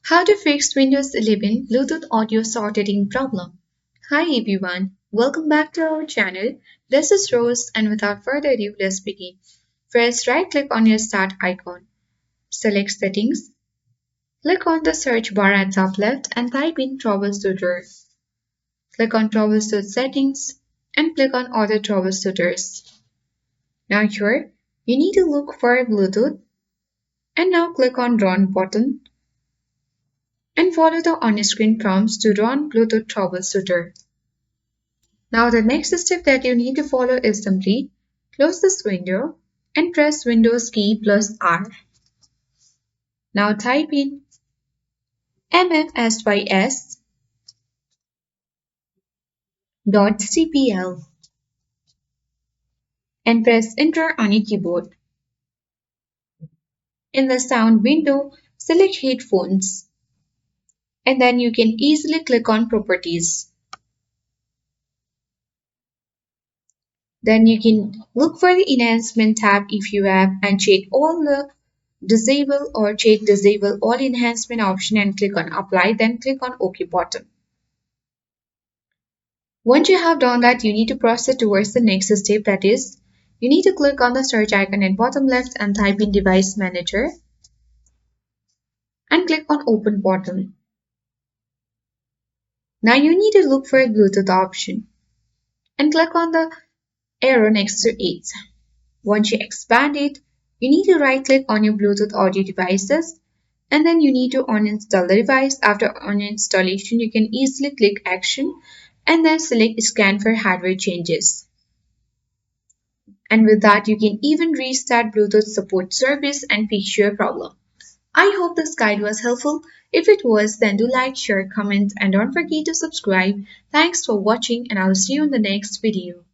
How to fix Windows 11 Bluetooth audio sorting problem. Hi everyone, welcome back to our channel. This is Rose and without further ado, let's begin. First, right click on your start icon. Select settings. Click on the search bar at top left and type in Troubleshooter. Click on Troubleshoot settings and click on Other Troubleshooters. Now here, you need to look for Bluetooth and now click on Run button and follow the on-screen prompts to run Bluetooth Troubleshooter. Now the next step that you need to follow is simply close this window and press Windows key plus R. Now type in msconfig.cpl and press enter on your keyboard. In the sound window, select headphones and then you can easily click on properties. Then you can look for the enhancement tab if you have and check all the disable or check disable all enhancement option and click on apply, then click on OK button. Once you have done that, you need to proceed towards the next step, that is you need to click on the search icon at bottom left and type in device manager and click on open button. Now you need to look for a Bluetooth option and click on the arrow next to it. Once you expand it, you need to right click on your Bluetooth audio devices and then you need to uninstall the device. After uninstallation, you can easily click action and then select scan for hardware changes. And with that, you can even restart Bluetooth support service and fix your problem. I hope this guide was helpful. If it was, then do like, share, comment and don't forget to subscribe. Thanks for watching and I'll see you in the next video.